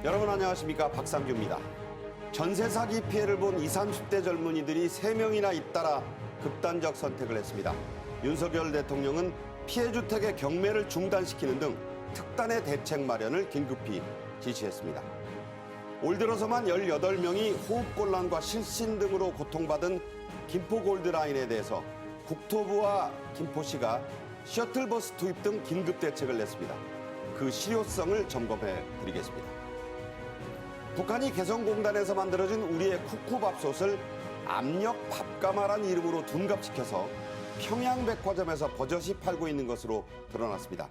여러분 안녕하십니까, 박상규입니다. 전세 사기 피해를 본 20, 30대 젊은이들이 3명이나 잇따라 극단적 선택을 했습니다. 윤석열 대통령은 피해 주택의 경매를 중단시키는 등 특단의 대책 마련을 긴급히 지시했습니다. 올 들어서만 18명이 호흡곤란과 실신 등으로 고통받은 김포 골드라인에 대해서 국토부와 김포시가 셔틀버스 투입 등 긴급 대책을 냈습니다. 그 실효성을 점검해 드리겠습니다. 북한이 개성공단에서 만들어진 우리의 쿠쿠밥솥을 압력 밥가마란 이름으로 둔갑시켜서 평양백화점에서 버젓이 팔고 있는 것으로 드러났습니다.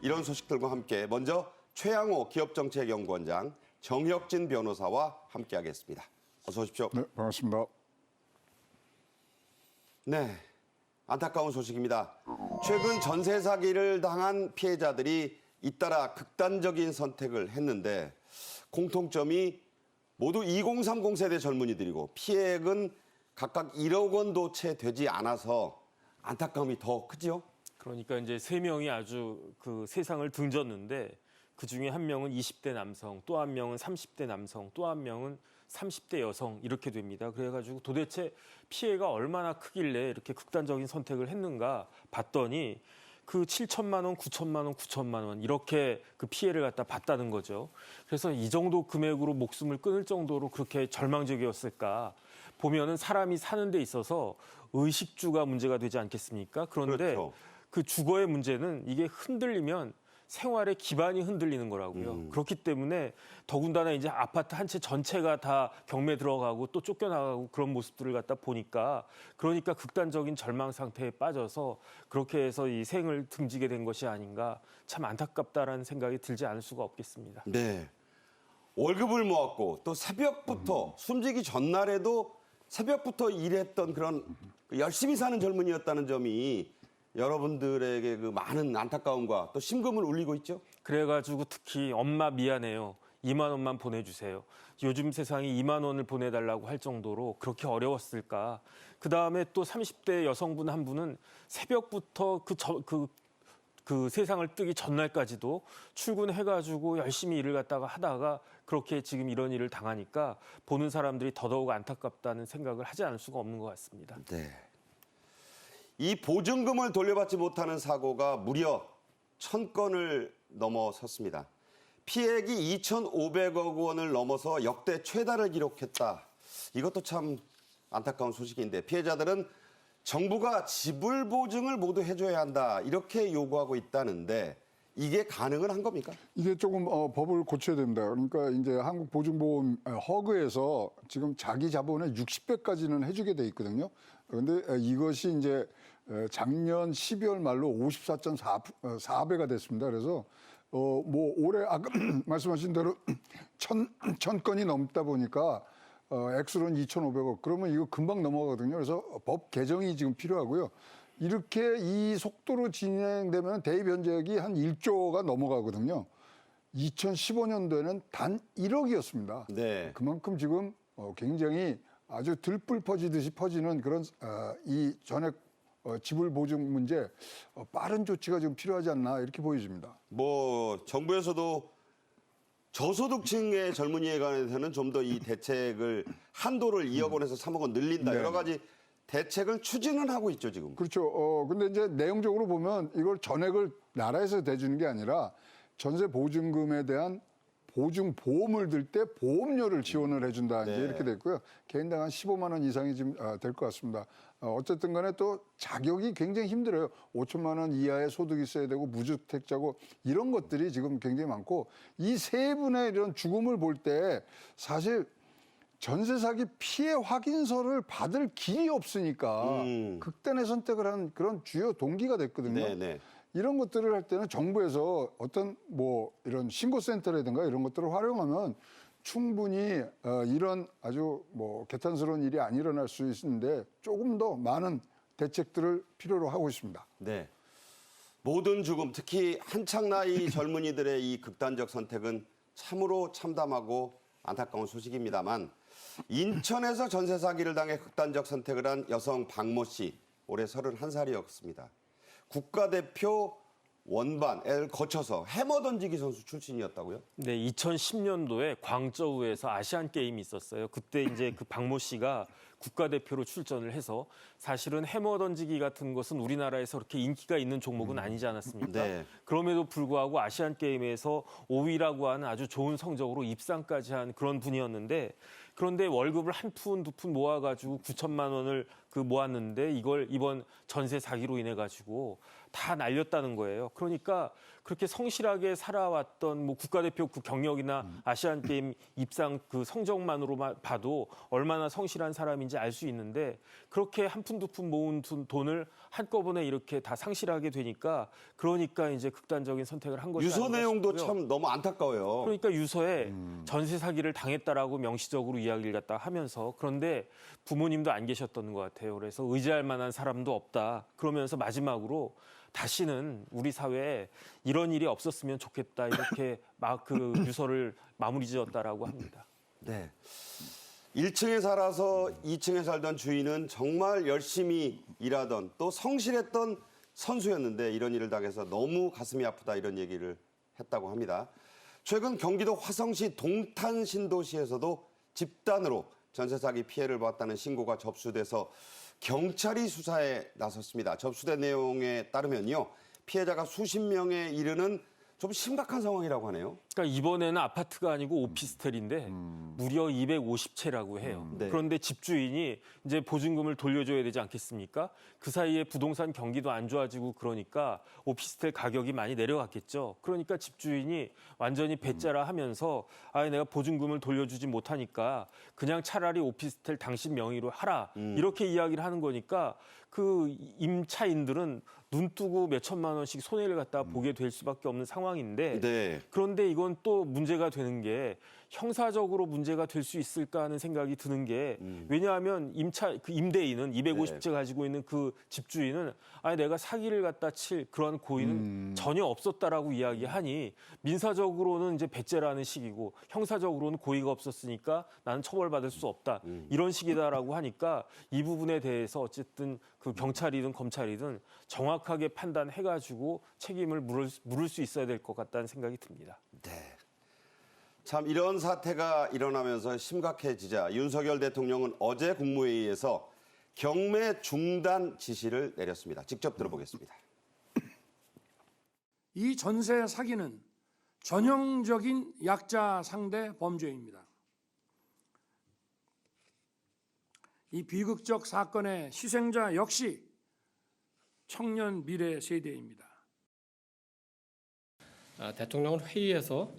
이런 소식들과 함께 먼저 최양호 기업정책연구원장, 정혁진 변호사와 함께하겠습니다. 어서 오십시오. 네, 반갑습니다. 네, 안타까운 소식입니다. 최근 전세 사기를 당한 피해자들이 잇따라 극단적인 선택을 했는데 공통점이 모두 2030 세대 젊은이들이고 피해액은 각각 1억 원도 채 되지 않아서 안타까움이 더 크지요? 그러니까 이제 3명이 아주 그 세상을 등졌는데 그 중에 한 명은 20대 남성, 또 한 명은 30대 남성, 또 한 명은 30대 여성 이렇게 됩니다. 그래가지고 도대체 피해가 얼마나 크길래 이렇게 극단적인 선택을 했는가 봤더니 그 7천만 원, 9천만 원, 9천만 원 이렇게 그 피해를 갖다 봤다는 거죠. 그래서 이 정도 금액으로 목숨을 끊을 정도로 그렇게 절망적이었을까 보면은 사람이 사는 데 있어서 의식주가 문제가 되지 않겠습니까? 그런데 그렇죠. 그 주거의 문제는 이게 흔들리면 생활의 기반이 흔들리는 거라고요. 그렇기 때문에 더군다나 이제 아파트 한 채 전체가 다 경매 들어가고 또 쫓겨나가고 그런 모습들을 갖다 보니까 그러니까 극단적인 절망 상태에 빠져서 그렇게 해서 이 생을 등지게 된 것이 아닌가 참 안타깝다라는 생각이 들지 않을 수가 없겠습니다. 네. 월급을 모았고 또 새벽부터 숨지기 전날에도 새벽부터 일했던 그런 열심히 사는 젊은이였다는 점이 여러분들에게 그 많은 안타까움과 또 심금을 울리고 있죠? 그래가지고 특히 엄마 미안해요. 2만 원만 보내주세요. 요즘 세상에 2만 원을 보내달라고 할 정도로 그렇게 어려웠을까. 그다음에 또 30대 여성분 한 분은 새벽부터 그 세상을 뜨기 전날까지도 출근해가지고 열심히 일을 갖다가 하다가 그렇게 지금 이런 일을 당하니까 보는 사람들이 더더욱 안타깝다는 생각을 하지 않을 수가 없는 것 같습니다. 네. 이 보증금을 돌려받지 못하는 사고가 무려 1,000건을 넘어섰습니다. 피해액이 2,500억 원을 넘어서 역대 최다를 기록했다. 이것도 참 안타까운 소식인데 피해자들은 정부가 지불 보증을 모두 해줘야 한다. 이렇게 요구하고 있다는데 이게 가능은 한 겁니까? 이게 조금 법을 고쳐야 됩니다. 그러니까 이제 한국보증보험 허그에서 지금 자기 자본의 60배까지는 해주게 돼 있거든요. 그런데 이것이 이제 작년 12월 말로 54.4배가 됐습니다. 그래서 뭐 올해 아까 말씀하신 대로 1,000건이 넘다 보니까 액수로는 2,500억. 그러면 이거 금방 넘어가거든요. 그래서 법 개정이 지금 필요하고요. 이렇게 이 속도로 진행되면 대입 현재액이 한 1조가 넘어가거든요. 2015년도에는 단 1억이었습니다. 네. 그만큼 지금 굉장히 아주 들불 퍼지듯이 퍼지는 그런 이 전액 지불 보증 문제 빠른 조치가 좀 필요하지 않나 이렇게 보여집니다. 뭐 정부에서도 저소득층의 젊은이에 관해서는 좀 더 이 대책을 한도를 2억 원에서 3억 원 늘린다. 네. 여러 가지 대책을 추진은 하고 있죠, 지금. 그렇죠. 근데 이제 내용적으로 보면 이걸 전액을 나라에서 대주는 게 아니라 전세 보증금에 대한 보증 보험을 들 때 보험료를 지원을 해준다. 이제 네. 이렇게 됐고요. 개인당 한 15만 원 이상이 지금 될 것 같습니다. 어쨌든 간에 또 자격이 굉장히 힘들어요. 5천만 원 이하의 소득이 있어야 되고 무주택자고 이런 것들이 지금 굉장히 많고 이 세 분의 이런 죽음을 볼 때 사실 전세 사기 피해 확인서를 받을 길이 없으니까 극단의 선택을 한 그런 주요 동기가 됐거든요. 네네. 이런 것들을 할 때는 정부에서 어떤 뭐 이런 신고센터라든가 이런 것들을 활용하면 충분히 이런 아주 뭐 개탄스러운 일이 안 일어날 수 있는데 조금 더 많은 대책들을 필요로 하고 있습니다. 네. 모든 죽음, 특히 한창 나이 젊은이들의 이 극단적 선택은 참으로 참담하고 안타까운 소식입니다만 인천에서 전세 사기를 당해 극단적 선택을 한 여성 박모 씨, 올해 31살이었습니다. 국가대표 원반을 거쳐서 해머 던지기 선수 출신이었다고요? 네, 2010년도에 광저우에서 아시안 게임이 있었어요. 그때 이제 그 박모 씨가 국가대표로 출전을 해서 사실은 해머 던지기 같은 것은 우리나라에서 그렇게 인기가 있는 종목은 아니지 않았습니까? 네. 그럼에도 불구하고 아시안 게임에서 5위라고 하는 아주 좋은 성적으로 입상까지 한 그런 분이었는데 그런데 월급을 한 푼, 두 푼 모아가지고 9천만 원을 모았는데 이걸 이번 전세 사기로 인해 가지고 다 날렸다는 거예요. 그러니까 그렇게 성실하게 살아왔던 뭐 국가대표 그 경력이나 아시안 게임 입상 그 성적만으로만 봐도 얼마나 성실한 사람인지 알 수 있는데 그렇게 한 푼 두 푼 모은 돈을 한꺼번에 이렇게 다 상실하게 되니까 그러니까 이제 극단적인 선택을 한 것이 유서 아닌가 내용도 싶고요. 참 너무 안타까워요. 그러니까 유서에 전세 사기를 당했다라고 명시적으로 이야기를 갖다 하면서 그런데 부모님도 안 계셨던 것 같아요. 그래서 의지할 만한 사람도 없다. 그러면서 마지막으로 다시는 우리 사회에 이런 일이 없었으면 좋겠다. 이렇게 막 그 유서를 마무리 지었다라고 합니다. 네. 1층에 살아서 2층에 살던 주인은 정말 열심히 일하던 또 성실했던 선수였는데 이런 일을 당해서 너무 가슴이 아프다 이런 얘기를 했다고 합니다. 최근 경기도 화성시 동탄신도시에서도 집단으로 전세 사기 피해를 봤다는 신고가 접수돼서 경찰이 수사에 나섰습니다. 접수된 내용에 따르면요. 피해자가 수십 명에 이르는 좀 심각한 상황이라고 하네요. 그러니까 이번에는 아파트가 아니고 오피스텔인데 무려 250채라고 해요. 네. 그런데 집주인이 이제 보증금을 돌려줘야 되지 않겠습니까? 그 사이에 부동산 경기도 안 좋아지고 그러니까 오피스텔 가격이 많이 내려갔겠죠. 그러니까 집주인이 완전히 배째라 하면서 내가 보증금을 돌려주지 못하니까 그냥 차라리 오피스텔 당신 명의로 하라. 이렇게 이야기를 하는 거니까 그 임차인들은 눈 뜨고 몇 천만 원씩 손해를 갖다 보게 될 수밖에 없는 상황인데 네. 그런데 이건 또 문제가 되는 게 형사적으로 문제가 될 수 있을까 하는 생각이 드는 게 왜냐하면 그 임대인은 250채 가지고 있는 그 집주인은 내가 사기를 갖다 칠 그런 고의는 전혀 없었다라고 이야기하니 민사적으로는 이제 배째라는 식이고 형사적으로는 고의가 없었으니까 나는 처벌받을 수 없다 이런 식이다라고 하니까 이 부분에 대해서 어쨌든 그 경찰이든 검찰이든 정확하게 판단해가지고 책임을 물을 수 있어야 될 것 같다는 생각이 듭니다. 네. 참 이런 사태가 일어나면서 심각해지자 윤석열 대통령은 어제 국무회의에서 경매 중단 지시를 내렸습니다. 직접 들어보겠습니다. 이 전세 사기는 전형적인 약자 상대 범죄입니다. 이 비극적 사건의 희생자 역시 청년 미래 세대입니다. 대통령은 회의에서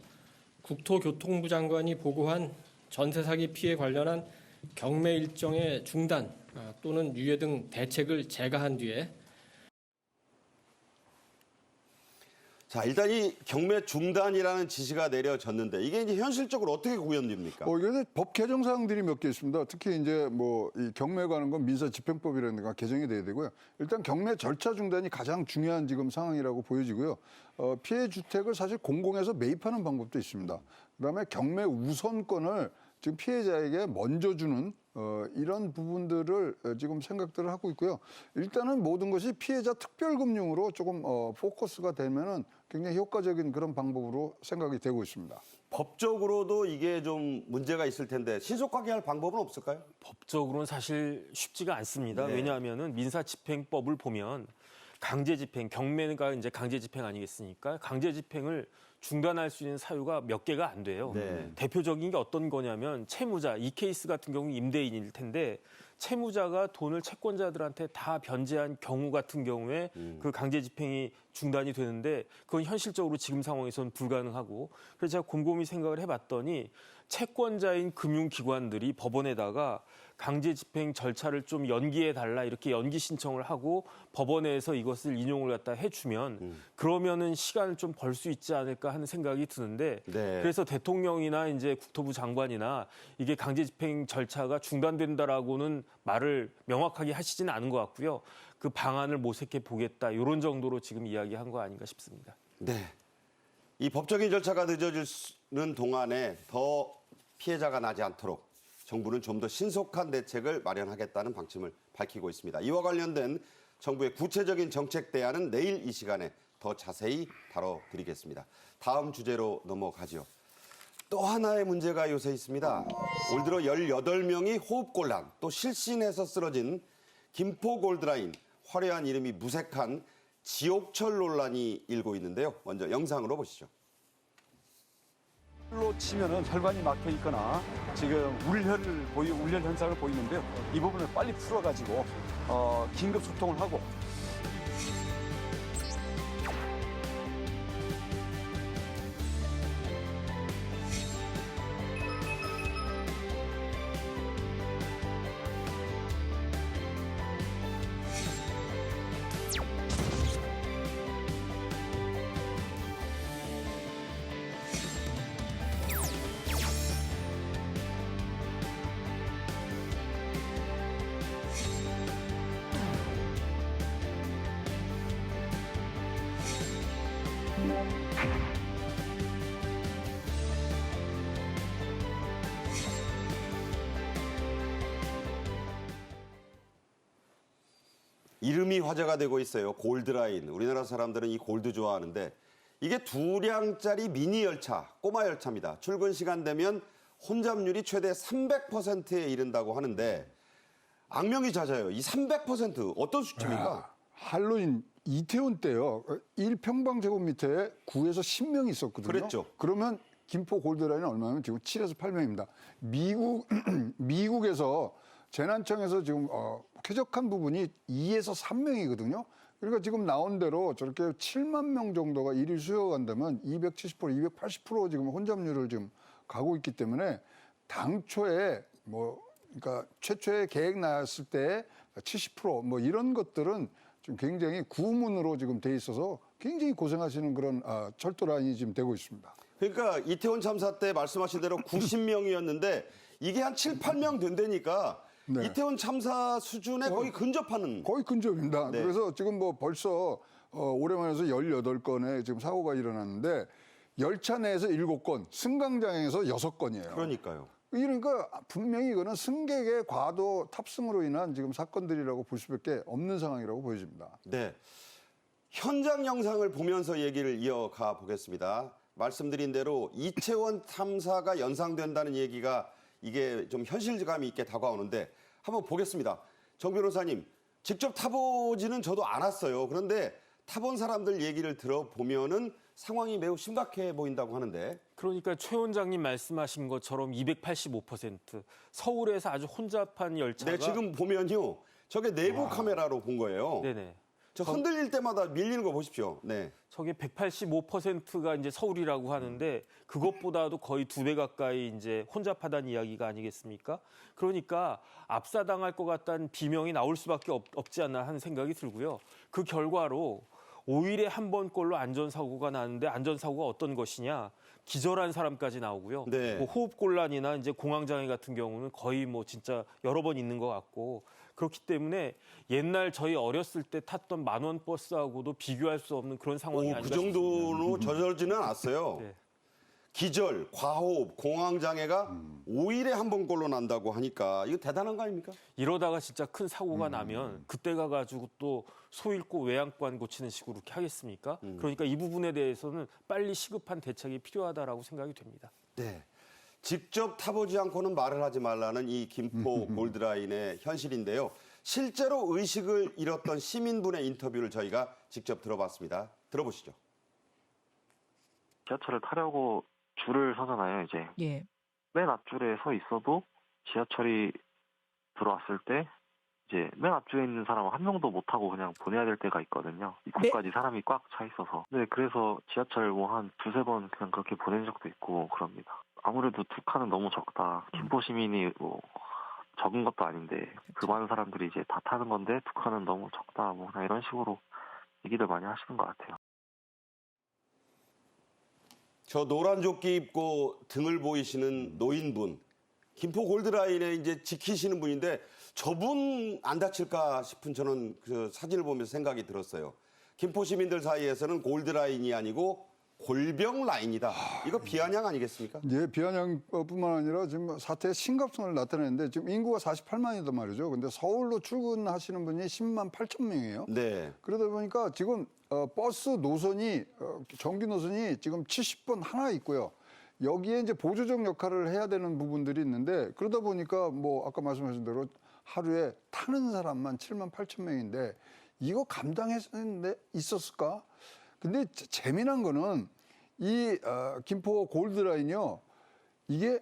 국토교통부 장관이 보고한 전세 사기 피해 관련한 경매 일정의 중단 또는 유예 등 대책을 제가한 뒤에 자, 일단 이 경매 중단이라는 지시가 내려졌는데 이게 이제 현실적으로 어떻게 구현됩니까? 이게 법 개정 사항들이 몇 개 있습니다. 특히 이제 뭐 이 경매 관한 건 민사집행법이라는 데가 개정이 돼야 되고요. 일단 경매 절차 중단이 가장 중요한 지금 상황이라고 보여지고요. 피해 주택을 사실 공공에서 매입하는 방법도 있습니다. 그다음에 경매 우선권을 지금 피해자에게 먼저 주는 이런 부분들을 지금 생각들을 하고 있고요. 일단은 모든 것이 피해자 특별금융으로 조금 포커스가 되면은 굉장히 효과적인 그런 방법으로 생각이 되고 있습니다. 법적으로도 이게 좀 문제가 있을 텐데 신속하게 할 방법은 없을까요? 법적으로는 사실 쉽지가 않습니다. 네. 왜냐하면은 민사집행법을 보면 강제집행, 경매가 이제 강제집행 아니겠습니까? 강제집행을 중단할 수 있는 사유가 몇 개가 안 돼요. 네. 대표적인 게 어떤 거냐면 채무자, 이 케이스 같은 경우 임대인일 텐데 채무자가 돈을 채권자들한테 다 변제한 경우 같은 경우에 그 강제집행이 중단이 되는데 그건 현실적으로 지금 상황에서는 불가능하고 그래서 제가 곰곰이 생각을 해봤더니 채권자인 금융기관들이 법원에다가 강제집행 절차를 좀 연기해달라 이렇게 연기 신청을 하고 법원에서 이것을 인용을 갖다 해주면 그러면은 시간을 좀 벌 수 있지 않을까 하는 생각이 드는데 네. 그래서 대통령이나 이제 국토부 장관이나 이게 강제집행 절차가 중단된다라고는 말을 명확하게 하시지는 않은 것 같고요. 그 방안을 모색해 보겠다 이런 정도로 지금 이야기한 거 아닌가 싶습니다. 네. 이 법적인 절차가 늦어지는 동안에 더 피해자가 나지 않도록 정부는 좀 더 신속한 대책을 마련하겠다는 방침을 밝히고 있습니다. 이와 관련된 정부의 구체적인 정책 대안은 내일 이 시간에 더 자세히 다뤄드리겠습니다. 다음 주제로 넘어가죠. 또 하나의 문제가 요새 있습니다. 올 들어 18명이 호흡곤란, 또 실신해서 쓰러진 김포 골드라인, 화려한 이름이 무색한 지옥철 논란이 일고 있는데요. 먼저 영상으로 보시죠. 로 치면은 혈관이 막혀 있거나 지금 울혈 현상을 보이는데요. 이 부분을 빨리 풀어가지고 긴급 소통을 하고. 이름이 화제가 되고 있어요. 골드라인. 우리나라 사람들은 이 골드 좋아하는데 이게 2량짜리 미니 열차, 꼬마 열차입니다. 출근 시간 되면 혼잡률이 최대 300%에 이른다고 하는데 악명이 잦아요. 이 300% 어떤 수치입니까? 할로윈 이태원 때요. 1평방제곱미터에 9에서 10명이 있었거든요. 그랬죠. 그러면 김포 골드라인은 얼마냐면 지금 7에서 8명입니다. 미국에서 재난청에서 지금 쾌적한 부분이 2에서 3명이거든요. 그러니까 지금 나온 대로 저렇게 7만 명 정도가 일일 수요간다면 270%, 280% 지금 혼잡률을 지금 가고 있기 때문에 당초에 그러니까 최초에 계획 나왔을 때 70% 이런 것들은 지금 굉장히 구문으로 지금 돼 있어서 굉장히 고생하시는 그런 철도 라인이 지금 되고 있습니다. 그러니까 이태원 참사 때 말씀하신 대로 90명이었는데 이게 한 7, 8명 된다니까 네. 이태원 참사 수준에 거의 근접하는. 거의 근접입니다. 네. 그래서 지금 벌써 올해만 해서 18건의 지금 사고가 일어났는데 열차 내에서 7건, 승강장에서 6건이에요. 그러니까요. 그러니까 분명히 이거는 승객의 과도 탑승으로 인한 지금 사건들이라고 볼 수밖에 없는 상황이라고 보여집니다. 네. 현장 영상을 보면서 얘기를 이어가 보겠습니다. 말씀드린 대로 이태원 참사가 연상된다는 얘기가 이게 좀 현실감이 있게 다가오는데 한번 보겠습니다. 정 변호사님, 직접 타보지는 저도 않았어요. 그런데 타본 사람들 얘기를 들어보면은 상황이 매우 심각해 보인다고 하는데. 그러니까 최 원장님 말씀하신 것처럼 285% 서울에서 아주 혼잡한 열차가 네, 지금 보면요. 저게 내부 카메라로 본 거예요. 네네. 저 흔들릴 때마다 밀리는 거 보십시오. 네. 저게 185%가 이제 서울이라고 하는데 그것보다도 거의 2배 가까이 이제 혼잡하다는 이야기가 아니겠습니까? 그러니까 압사당할 것 같다는 비명이 나올 수밖에 없지 않나 하는 생각이 들고요. 그 결과로 5일에 한 번꼴로 안전사고가 나는데 안전사고가 어떤 것이냐? 기절한 사람까지 나오고요. 네. 호흡곤란이나 이제 공황장애 같은 경우는 거의 진짜 여러 번 있는 것 같고 그렇기 때문에 옛날 저희 어렸을 때 탔던 만원 버스하고도 비교할 수 없는 그런 상황이 아닌가 그 정도로 젖어지는 않았어요. 네. 기절, 과호흡, 공황장애가 5일에 한 번꼴로 난다고 하니까 이거 대단한 거 아닙니까? 이러다가 진짜 큰 사고가 나면 그때 가가지고 또 소 잃고 외양간 고치는 식으로 이렇게 하겠습니까? 그러니까 이 부분에 대해서는 빨리 시급한 대책이 필요하다라고 생각이 됩니다. 네. 직접 타보지 않고는 말을 하지 말라는 이 김포 골드라인의 현실인데요. 실제로 의식을 잃었던 시민분의 인터뷰를 저희가 직접 들어봤습니다. 들어보시죠. 지하철을 타려고 줄을 서잖아요, 이제. 예. 맨 앞줄에 서 있어도 지하철이 들어왔을 때 이제 맨 앞줄에 있는 사람은 한 명도 못 타고 그냥 보내야 될 때가 있거든요. 입구까지 사람이 꽉 차 있어서. 네, 그래서 지하철 한 2-3번 그냥 그렇게 보낸 적도 있고 그럽니다. 아무래도 2칸은 너무 적다. 김포 시민이 적은 것도 아닌데 그 많은 사람들이 이제 다 타는 건데 2칸은 너무 적다. 그냥 이런 식으로 얘기들 많이 하시는 것 같아요. 저 노란 조끼 입고 등을 보이시는 노인분, 김포 골드라인에 이제 지키시는 분인데 저분 안 다칠까 싶은 저는 그 사진을 보면서 생각이 들었어요. 김포 시민들 사이에서는 골드라인이 아니고 골병 라인이다. 이거 비아냥 아니겠습니까? 예, 비아냥뿐만 아니라 지금 사태의 심각성을 나타내는데 지금 인구가 48만이단 말이죠. 근데 서울로 출근하시는 분이 10만 8천 명이에요. 네. 그러다 보니까 지금 버스 노선이 정규 노선이 지금 70번 하나 있고요. 여기에 이제 보조적 역할을 해야 되는 부분들이 있는데 그러다 보니까 뭐 아까 말씀하신 대로 하루에 타는 사람만 7만 8천 명인데 이거 감당했는데 있었을까? 근데 재미난 거는 이 김포 골드라인이요. 이게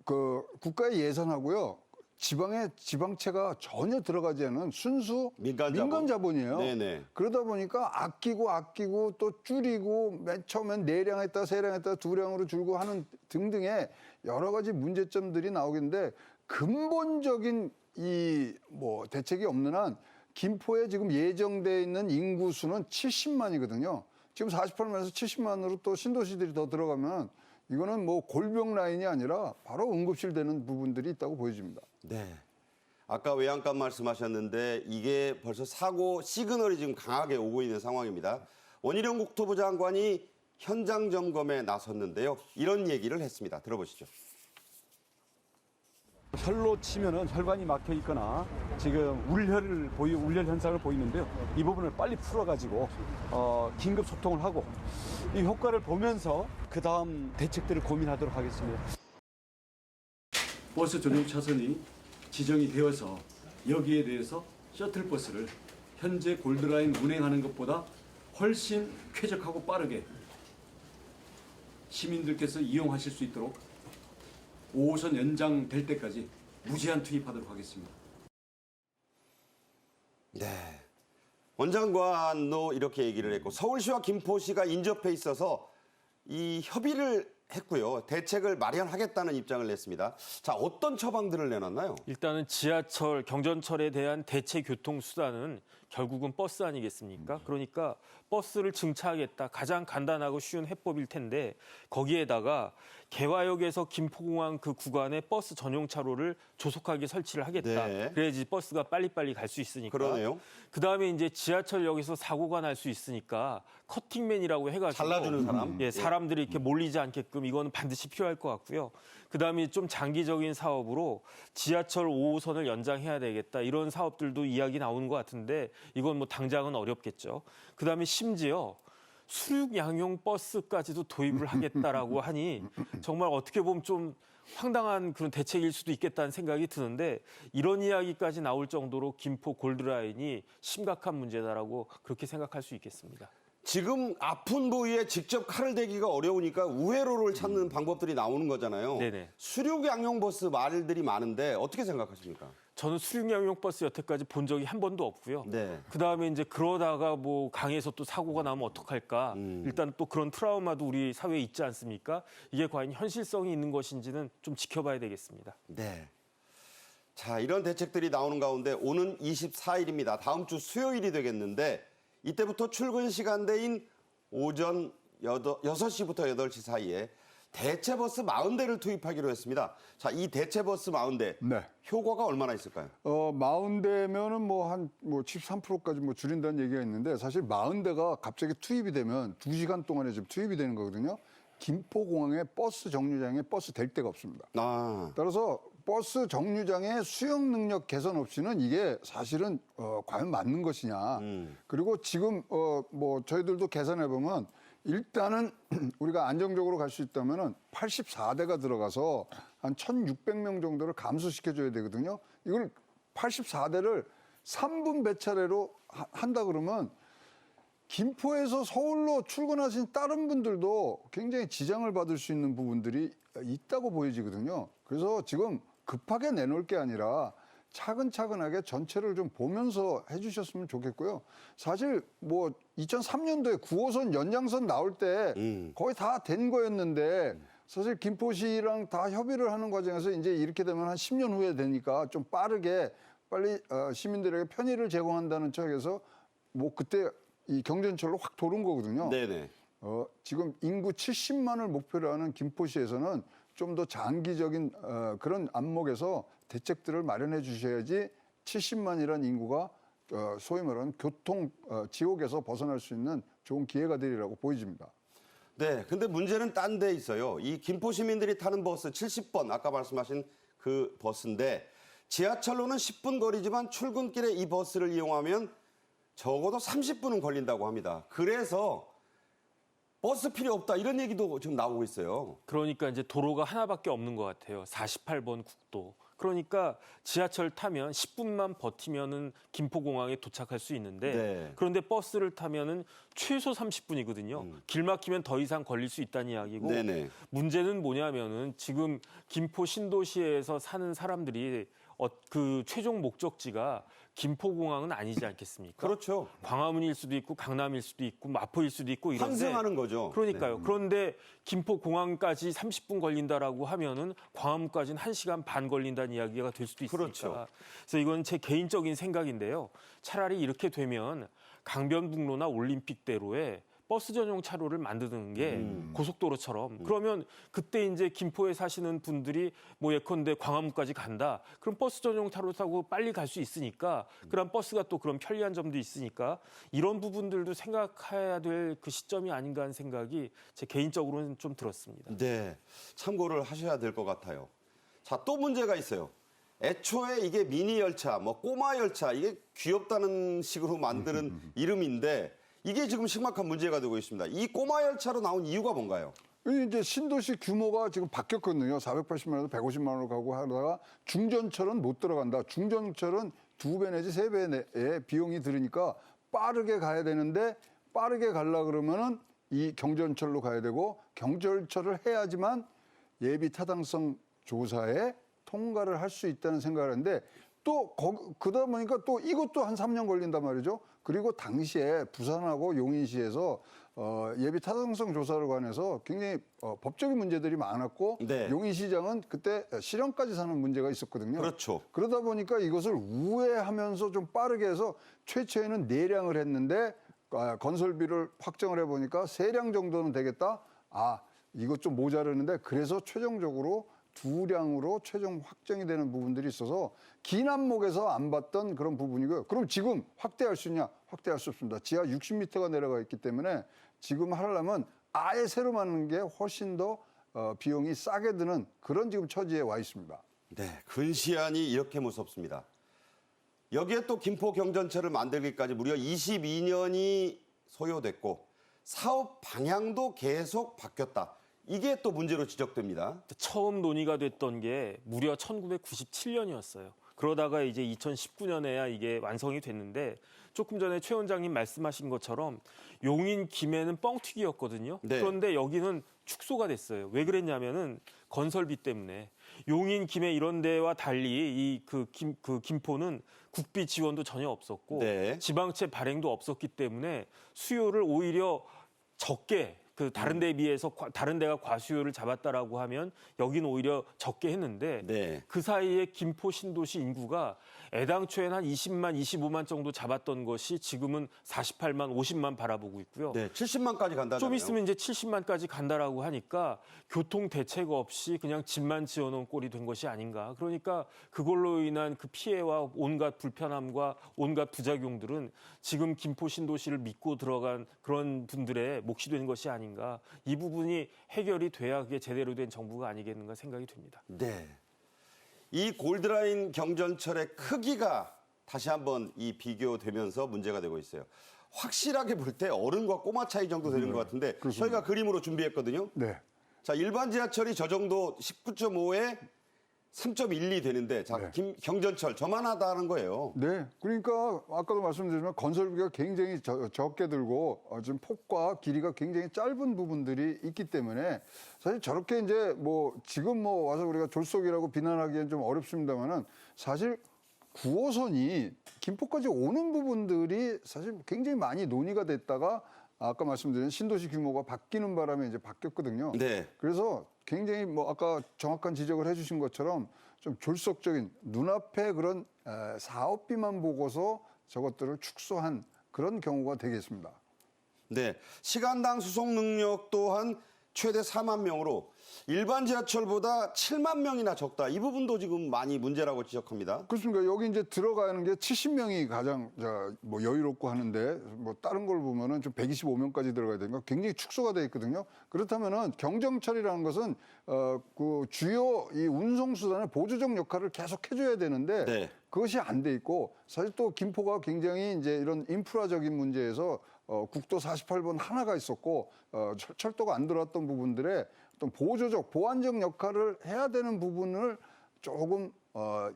국가의 예산하고요. 지방채가 전혀 들어가지 않은 순수 민간 자본이에요. 네네. 그러다 보니까 아끼고 또 줄이고 맨 처음엔 4량 했다 3량 했다 2량으로 줄고 하는 등등의 여러 가지 문제점들이 나오겠는데 근본적인 이 뭐 대책이 없는 한 김포에 지금 예정돼 있는 인구 수는 70만이거든요. 지금 48만에서 70만으로 또 신도시들이 더 들어가면 이거는 뭐 골병 라인이 아니라 바로 응급실 되는 부분들이 있다고 보여집니다. 네. 아까 외양간 말씀하셨는데 이게 벌써 사고 시그널이 지금 강하게 오고 있는 상황입니다. 원희룡 국토부 장관이 현장 점검에 나섰는데요. 이런 얘기를 했습니다. 들어보시죠. 혈로 치면은 혈관이 막혀 있거나 지금 울혈 현상을 보이는데요. 이 부분을 빨리 풀어가지고 긴급 소통을 하고 이 효과를 보면서 그 다음 대책들을 고민하도록 하겠습니다. 버스 전용 차선이 지정이 되어서 여기에 대해서 셔틀버스를 현재 골드라인 운행하는 것보다 훨씬 쾌적하고 빠르게 시민들께서 이용하실 수 있도록 5호선 연장될 때까지 무제한 투입하도록 하겠습니다. 네. 원장관도 이렇게 얘기를 했고 서울시와 김포시가 인접해 있어서 이 협의를 했고요. 대책을 마련하겠다는 입장을 냈습니다. 자, 어떤 처방들을 내놨나요? 일단은 지하철, 경전철에 대한 대체 교통 수단은 결국은 버스 아니겠습니까? 그러니까 버스를 증차하겠다. 가장 간단하고 쉬운 해법일 텐데 거기에다가 개화역에서 김포공항 그 구간에 버스 전용 차로를 조속하게 설치를 하겠다. 네. 그래야지 버스가 빨리빨리 갈 수 있으니까. 그러네요. 그다음에 이제 지하철역에서 사고가 날 수 있으니까 커팅맨이라고 해가지고 잘라주는 사람. 예, 사람들이 이렇게 몰리지 않게끔 이거는 반드시 필요할 것 같고요. 그다음에 좀 장기적인 사업으로 지하철 5호선을 연장해야 되겠다. 이런 사업들도 이야기 나오는 것 같은데 이건 뭐 당장은 어렵겠죠. 그다음에 심지어 수륙 양용 버스까지도 도입을 하겠다라고 하니 정말 어떻게 보면 좀 황당한 그런 대책일 수도 있겠다는 생각이 드는데 이런 이야기까지 나올 정도로 김포 골드라인이 심각한 문제다라고 그렇게 생각할 수 있겠습니다. 지금 아픈 부위에 직접 칼을 대기가 어려우니까 우회로를 찾는 방법들이 나오는 거잖아요. 네네. 수륙 양용 버스 말들이 많은데 어떻게 생각하십니까? 저는 수륙 양용 버스 여태까지 본 적이 한 번도 없고요. 네. 그다음에 이제 그러다가 뭐 강에서 또 사고가 나면 어떡할까? 일단 또 그런 트라우마도 우리 사회에 있지 않습니까? 이게 과연 현실성이 있는 것인지는 좀 지켜봐야 되겠습니다. 네. 자, 이런 대책들이 나오는 가운데 오는 24일입니다. 다음 주 수요일이 되겠는데 이때부터 출근 시간대인 오전 6시부터 8시 사이에 대체버스 40대를 투입하기로 했습니다. 자, 이 대체버스 40대 네. 효과가 얼마나 있을까요? 40대면은 뭐 한 73%까지 뭐 줄인다는 얘기가 있는데 사실 40대가 갑자기 투입이 되면 2시간 동안에 지금 투입이 되는 거거든요. 김포공항에 버스 정류장에 버스 될 데가 없습니다. 아, 따라서 버스 정류장의 수용 능력 개선 없이는 이게 사실은 과연 맞는 것이냐. 그리고 지금 뭐 저희들도 계산해 보면 일단은 우리가 안정적으로 갈 수 있다면은 84대가 들어가서 한 1,600명 정도를 감소시켜줘야 되거든요. 이걸 84대를 3분 배차례로 한다 그러면 김포에서 서울로 출근하신 다른 분들도 굉장히 지장을 받을 수 있는 부분들이 있다고 보여지거든요. 그래서 지금 급하게 내놓을 게 아니라 차근차근하게 전체를 좀 보면서 해주셨으면 좋겠고요. 사실 뭐 2003년도에 9호선 연장선 나올 때 거의 다 된 거였는데 사실 김포시랑 다 협의를 하는 과정에서 이제 이렇게 되면 한 10년 후에 되니까 좀 빠르게 빨리 시민들에게 편의를 제공한다는 척에서 뭐 그때 이 경전철로 확 도는 거거든요. 네네. 지금 인구 70만을 목표로 하는 김포시에서는 좀 더 장기적인 그런 안목에서 대책들을 마련해 주셔야지 70만이라는 인구가 소위 말하는 교통 지옥에서 벗어날 수 있는 좋은 기회가 되리라고 보여집니다. 네, 근데 문제는 딴 데 있어요. 이 김포 시민들이 타는 버스 70번, 아까 말씀하신 그 버스인데 지하철로는 10분 거리지만 출근길에 이 버스를 이용하면 적어도 30분은 걸린다고 합니다. 그래서 버스 필요 없다 이런 얘기도 지금 나오고 있어요. 그러니까 이제 도로가 하나밖에 없는 것 같아요. 48번 국도. 그러니까 지하철 타면 10분만 버티면은 김포공항에 도착할 수 있는데 네. 그런데 버스를 타면은 최소 30분이거든요. 길 막히면 더 이상 걸릴 수 있다는 이야기고 네네. 문제는 뭐냐면은 지금 김포 신도시에서 사는 사람들이 그 최종 목적지가 김포공항은 아니지 않겠습니까? 그렇죠. 광화문일 수도 있고 강남일 수도 있고 마포일 수도 있고 이런데 환승하는 거죠. 그러니까요. 네. 그런데 김포공항까지 30분 걸린다라고 하면은 광화문까지는 1시간 반 걸린다는 이야기가 될 수도 있으니까. 그렇죠. 그래서 이건 제 개인적인 생각인데요. 차라리 이렇게 되면 강변북로나 올림픽대로에 버스 전용 차로를 만드는 게 고속도로처럼 그러면 그때 이제 김포에 사시는 분들이 뭐 예컨대 광화문까지 간다. 그럼 버스 전용 차로 타고 빨리 갈 수 있으니까 그런 버스가 또 그런 편리한 점도 있으니까 이런 부분들도 생각해야 될 그 시점이 아닌가 하는 생각이 제 개인적으로는 좀 들었습니다. 네, 참고를 하셔야 될 것 같아요. 자, 또 문제가 있어요. 애초에 이게 미니 열차, 뭐 꼬마 열차, 이게 귀엽다는 식으로 만드는 이름인데 이게 지금 심각한 문제가 되고 있습니다. 이 꼬마 열차로 나온 이유가 뭔가요? 이제 신도시 규모가 지금 바뀌었거든요. 480만 원에서 150만 원으로 가고 하다가 중전철은 못 들어간다. 중전철은 2배 내지 3배의 비용이 들으니까 빠르게 가야 되는데 빠르게 가려고 그러면은 이 경전철로 가야 되고 경전철을 해야지만 예비 타당성 조사에 통과를 할 수 있다는 생각을 하는데 또 그러다 보니까 또 이것도 한 3년 걸린단 말이죠. 그리고 당시에 부산하고 용인시에서 예비 타당성 조사를 관해서 굉장히 법적인 문제들이 많았고 네. 용인시장은 그때 실형까지 사는 문제가 있었거든요. 그렇죠. 그러다 보니까 이것을 우회하면서 좀 빠르게 해서 최초에는 4량을 했는데 건설비를 확정을 해보니까 3량 정도는 되겠다. 아, 이것 좀 모자르는데 그래서 최종적으로 2량으로 최종 확정이 되는 부분들이 있어서 긴 안목에서 안 봤던 그런 부분이고요. 그럼 지금 확대할 수 있냐? 확대할 수 없습니다. 지하 60m가 내려가 있기 때문에 지금 하려면 아예 새로 만드는 게 훨씬 더 비용이 싸게 드는 그런 지금 처지에 와 있습니다. 네, 근시안이 이렇게 무섭습니다. 여기에 또 김포 경전철을 만들기까지 무려 22년이 소요됐고 사업 방향도 계속 바뀌었다. 이게 또 문제로 지적됩니다. 처음 논의가 됐던 게 무려 1997년이었어요. 그러다가 이제 2019년에야 이게 완성이 됐는데 조금 전에 최 원장님 말씀하신 것처럼 용인 김해는 뻥튀기였거든요. 네. 그런데 여기는 축소가 됐어요. 왜 그랬냐면은 건설비 때문에 용인 김해 이런 데와 달리 그 김포는 국비 지원도 전혀 없었고 네. 지방채 발행도 없었기 때문에 수요를 오히려 적게 다른 데에 비해서 다른 데가 과수요를 잡았다라고 하면 여기는 오히려 적게 했는데 네. 그 사이에 김포 신도시 인구가 애당초에는 한 20만, 25만 정도 잡았던 것이 지금은 48만, 50만 바라보고 있고요. 네, 70만까지 간다잖아요. 좀 있으면 이제 70만까지 간다라고 하니까 교통 대책 없이 그냥 집만 지어놓은 꼴이 된 것이 아닌가. 그러니까 그걸로 인한 그 피해와 온갖 불편함과 온갖 부작용들은 지금 김포 신도시를 믿고 들어간 그런 분들의 몫이 되는 것이 아닌가. 이 부분이 해결이 돼야 그게 제대로 된 정부가 아니겠는가 생각이 됩니다. 네. 이 골드라인 경전철의 크기가 다시 한번 이 비교되면서 문제가 되고 있어요. 확실하게 볼 때 어른과 꼬마 차이 정도 되는 것 같은데 그렇습니다. 저희가 그림으로 준비했거든요. 네. 자, 일반 지하철이 저 정도 19.5에 3.12 되는데 자, 네. 경전철 저만하다는 거예요. 네. 그러니까 아까도 말씀드렸지만 건설비가 굉장히 적게 들고 지금 폭과 길이가 굉장히 짧은 부분들이 있기 때문에 사실 저렇게 이제 뭐 지금 뭐 와서 우리가 졸속이라고 비난하기엔 좀 어렵습니다만은 사실 9호선이 김포까지 오는 부분들이 사실 굉장히 많이 논의가 됐다가 아까 말씀드린 신도시 규모가 바뀌는 바람에 이제 바뀌었거든요. 네. 그래서 굉장히 뭐 아까 정확한 지적을 해주신 것처럼 좀 졸속적인 눈앞에 그런 사업비만 보고서 저것들을 축소한 그런 경우가 되겠습니다. 네. 시간당 수송 능력 또한 최대 4만 명으로 일반 지하철보다 7만 명이나 적다. 이 부분도 지금 많이 문제라고 지적합니다. 그렇습니까? 여기 이제 들어가는 게 70명이 가장 뭐 여유롭고 하는데 뭐 다른 걸 보면은 좀 125명까지 들어가야 되니까 굉장히 축소가 돼 있거든요. 그렇다면은 경정철이라는 것은 그 주요 이 운송 수단의 보조적 역할을 계속 해줘야 되는데 네. 그것이 안 돼 있고 사실 또 김포가 굉장히 이제 이런 인프라적인 문제에서 국도 48번 하나가 있었고 철도가 안 들어왔던 부분들에 어떤 보조적 보완적 역할을 해야 되는 부분을 조금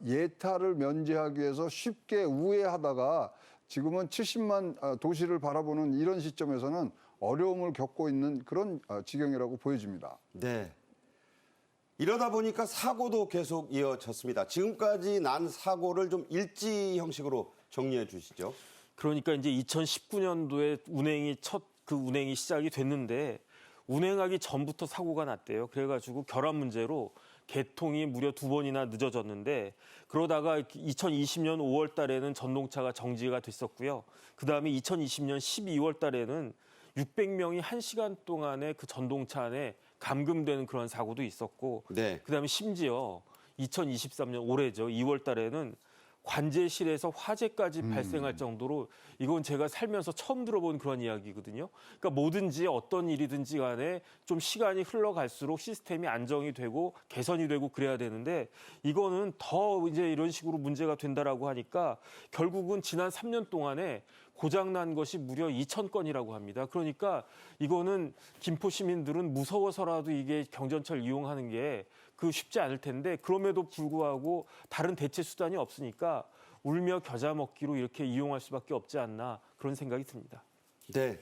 예타를 면제하기 위해서 쉽게 우회하다가 지금은 70만 도시를 바라보는 이런 시점에서는 어려움을 겪고 있는 그런 지경이라고 보여집니다. 네. 이러다 보니까 사고도 계속 이어졌습니다. 지금까지 난 사고를 좀 일지 형식으로 정리해 주시죠. 그러니까 이제 2019년도에 운행이 시작이 됐는데 운행하기 전부터 사고가 났대요. 그래가지고 결함 문제로 개통이 무려 2번이나 늦어졌는데 그러다가 2020년 5월 달에는 전동차가 정지가 됐었고요. 그다음에 2020년 12월 달에는 600명이 1시간 동안에 그 전동차 안에 감금되는 그런 사고도 있었고 네. 그다음에 심지어 2023년 올해죠. 2월 달에는 관제실에서 화재까지 발생할 정도로 이건 제가 살면서 처음 들어본 그런 이야기거든요. 그러니까 뭐든지 어떤 일이든지 간에 좀 시간이 흘러갈수록 시스템이 안정이 되고 개선이 되고 그래야 되는데 이거는 더 이제 이런 식으로 문제가 된다라고 하니까 결국은 지난 3년 동안에 고장난 것이 무려 2,000건이라고 합니다. 그러니까 이거는 김포 시민들은 무서워서라도 이게 경전철 이용하는 게 쉽지 않을 텐데 그럼에도 불구하고 다른 대체 수단이 없으니까 울며 겨자 먹기로 이렇게 이용할 수밖에 없지 않나 그런 생각이 듭니다. 네.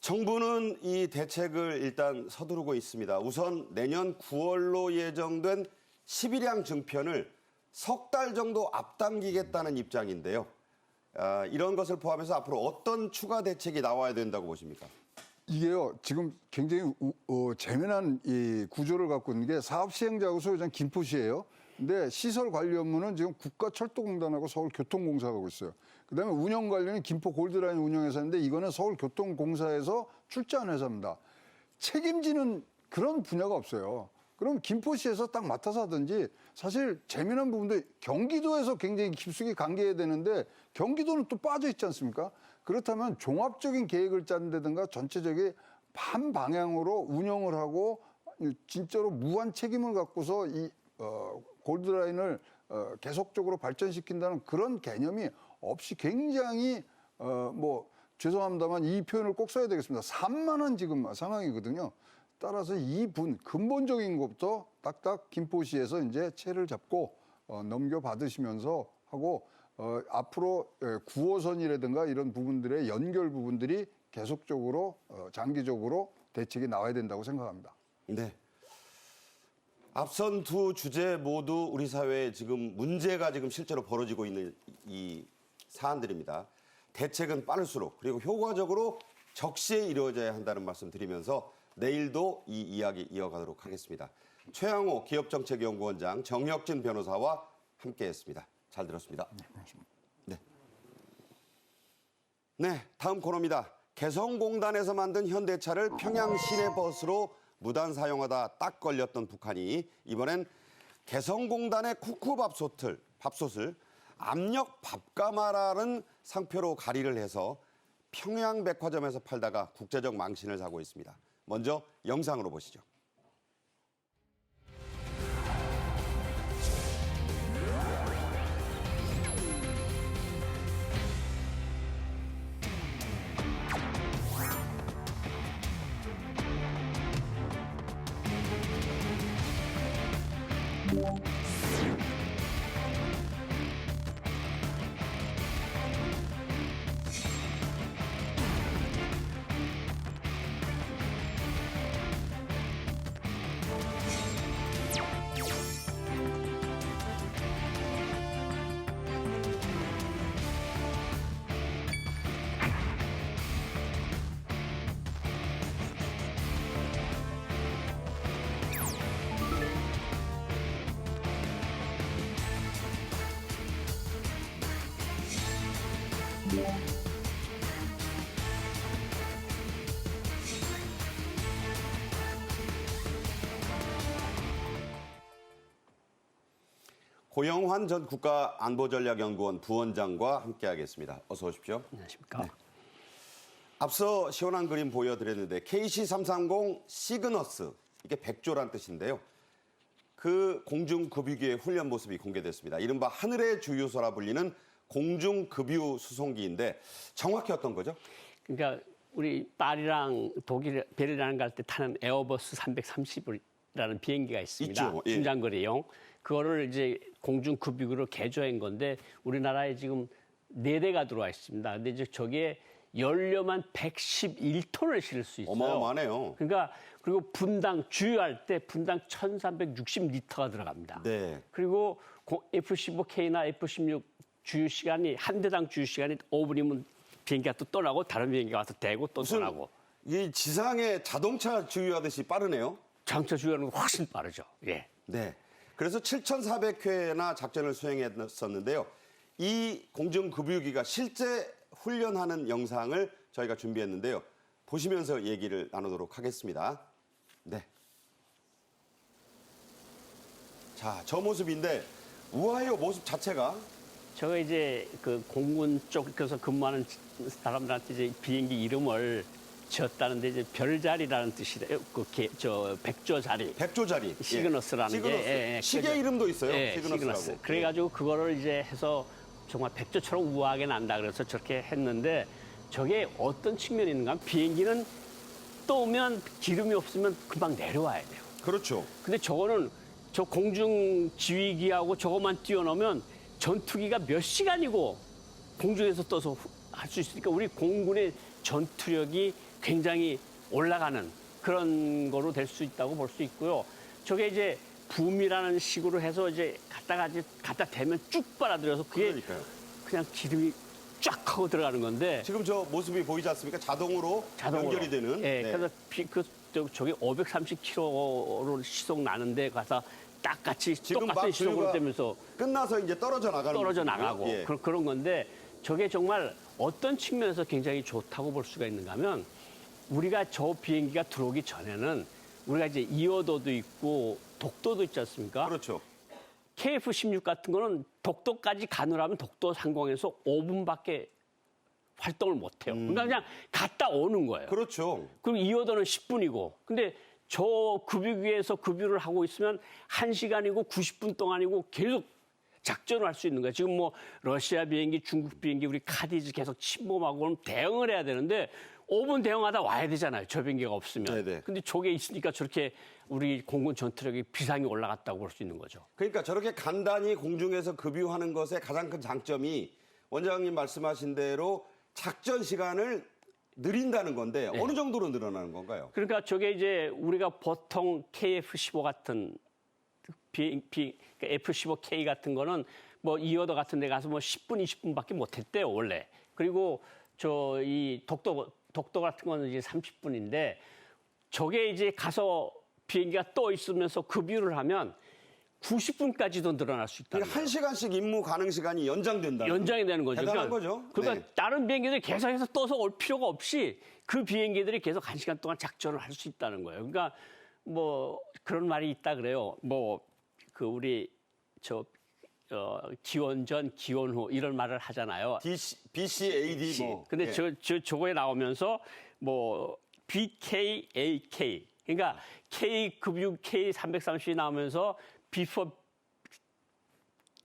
정부는 이 대책을 일단 서두르고 있습니다. 우선 내년 9월로 예정된 11량 증편을 석 달 정도 앞당기겠다는 입장인데요. 이런 것을 포함해서 앞으로 어떤 추가 대책이 나와야 된다고 보십니까? 이게요, 지금 굉장히 재미난 이 구조를 갖고 있는 게 사업 시행자하고 소유자는 김포시예요. 근데 시설 관리 업무는 지금 국가철도공단하고 서울교통공사가 하고 있어요. 그다음에 운영 관리는 김포 골드라인 운영회사인데 이거는 서울교통공사에서 출자한 회사입니다. 책임지는 그런 분야가 없어요. 그럼 김포시에서 딱 맡아서 하든지 사실 재미난 부분도 경기도에서 굉장히 깊숙이 관계해야 되는데 경기도는 또 빠져 있지 않습니까? 그렇다면 종합적인 계획을 짠다든가 전체적인 한 방향으로 운영을 하고 진짜로 무한 책임을 갖고서 이 골드라인을 계속적으로 발전시킨다는 그런 개념이 없이 굉장히 뭐 죄송합니다만 이 표현을 꼭 써야 되겠습니다. 산만한 지금 상황이거든요. 따라서 이 근본적인 것부터 딱딱 김포시에서 이제 채를 잡고 넘겨받으시면서 하고 앞으로 9호선이라든가 이런 부분들의 연결 부분들이 계속적으로 장기적으로 대책이 나와야 된다고 생각합니다. 네. 앞선 두 주제 모두 우리 사회에 지금 문제가 지금 실제로 벌어지고 있는 이 사안들입니다. 대책은 빠를수록 그리고 효과적으로 적시에 이루어져야 한다는 말씀 드리면서 내일도 이 이야기 이어가도록 하겠습니다. 최양호 기업정책연구원장, 정혁진 변호사와 함께했습니다. 잘 들었습니다. 네. 네, 다음 코너입니다. 개성공단에서 만든 현대차를 평양 시내버스로 무단 사용하다 딱 걸렸던 북한이 이번엔 개성공단의 쿠쿠밥솥을 압력 밥가마라는 상표로 가리를 해서 평양백화점에서 팔다가 국제적 망신을 사고 있습니다. 먼저 영상으로 보시죠. 고영환 전 국가안보전략연구원 부원장과 함께하겠습니다. 어서 오십시오. 안녕하십니까. 앞서 시원한 그림 보여드렸는데 KC-330 시그너스, 이게 백조란 뜻인데요. 그 공중급유기의 훈련 모습이 공개됐습니다. 이른바 하늘의 주유소라 불리는 공중급유 수송기인데 정확히 어떤 거죠? 그러니까 우리 파리랑 독일 베를린 갈 때 타는 에어버스 330이라는 비행기가 있습니다. 있죠. 예. 중장거리용. 그거를 이제 공중급유기로 개조한 건데 우리나라에 지금 4대가 들어와 있습니다. 근데 이제 저게 연료만 111톤을 실을 수 있어요. 어마어마하네요. 그러니까 그리고 분당 주유할 때 분당 1,360리터가 들어갑니다. 네. 그리고 F-15K나 F-16 주유 시간이 한 대당 주유 시간이 5분이면 비행기가 또 떠나고 다른 비행기가 와서 대고 또 떠나고. 이 지상에 자동차 주유하듯이 빠르네요. 자동차 주유하는 거 훨씬 빠르죠. 예. 네. 그래서 7,400회나 작전을 수행했었는데요. 이 공중급유기가 실제 훈련하는 영상을 저희가 준비했는데요. 보시면서 얘기를 나누도록 하겠습니다. 네. 자, 저 모습인데 우아해요, 모습 자체가. 저거 이제 그 공군 쪽에서 근무하는 사람들한테 이제 비행기 이름을 지었다는데 이제 별자리라는 뜻이래요. 저 백조자리. 백조자리. 시그너스라는 시그너스. 게. 예, 예. 시계 이름도 있어요. 예, 시그너스라고. 시그너스. 그래가지고 그거를 이제 해서 정말 백조처럼 우아하게 난다 그래서 저렇게 했는데 저게 어떤 측면이 있는가 하면 비행기는 떠오면 기름이 없으면 금방 내려와야 돼요. 그렇죠. 근데 저거는 저 공중 지휘기하고 저것만 띄워놓으면 전투기가 몇 시간이고 공중에서 떠서 할 수 있으니까 우리 공군의 전투력이 굉장히 올라가는 그런 거로 될 수 있다고 볼 수 있고요. 저게 이제 붐이라는 식으로 해서 이제 갖다 대면 쭉 빨아들여서 그게 그러니까요. 그냥 기름이 쫙 하고 들어가는 건데 지금 저 모습이 보이지 않습니까? 자동으로 연결이 되는. 예, 네. 그래서 저게 530km로 시속 나는데 가서 딱 같이 지금 똑같은 막 시속으로 주유가 되면서 끝나서 이제 떨어져 나가는 떨어져 모습이고요. 나가고 예. 그런 건데 저게 정말 어떤 측면에서 굉장히 좋다고 볼 수가 있는가 하면 우리가 저 비행기가 들어오기 전에는 우리가 이제 이어도도 있고 독도도 있지 않습니까? 그렇죠. KF-16 같은 거는 독도까지 가느라면 독도 상공에서 5분밖에 활동을 못 해요. 그러니까 그냥 갔다 오는 거예요. 그렇죠. 그리고 이어도는 10분이고. 근데 저 급유기에서 급유를 하고 있으면 1시간이고 90분 동안이고 계속 작전을 할 수 있는 거예요. 지금 뭐 러시아 비행기, 중국 비행기, 우리 카디즈 계속 침범하고 그럼 대응을 해야 되는데 5분 대응하다 와야 되잖아요. 저 비행기가 없으면. 네네. 근데 저게 있으니까 저렇게 우리 공군 전투력이 비상이 올라갔다고 볼 수 있는 거죠. 그러니까 저렇게 간단히 공중에서 급유하는 것의 가장 큰 장점이 원장님 말씀하신 대로 작전 시간을 느린다는 건데 네. 어느 정도로 늘어나는 건가요? 그러니까 저게 이제 우리가 보통 KF-15 같은 F-15K 같은 거는 뭐 이어도 같은 데 가서 뭐 10분, 20분밖에 못 했대요, 원래. 그리고 저 이 독도 같은 거는 이제 30분인데 저게 이제 가서 비행기가 떠 있으면서 급유를 하면 90분까지도 늘어날 수 있다는 그러니까 거예요. 1시간씩 임무 가능 시간이 연장된다는 연장이 되는 거죠. 대단한 거죠. 그러니까 네. 다른 비행기들이 계속해서 떠서 올 필요가 없이 그 비행기들이 계속 1시간 동안 작전을 할 수 있다는 거예요. 그러니까 뭐 그런 말이 있다 그래요. 뭐 그 우리 기원 전, 기원 후 이런 말을 하잖아요. BCAD 뭐. 근데 예. 저거에 나오면서 뭐 BKAK 그러니까 K 급유 K330이 나오면서 before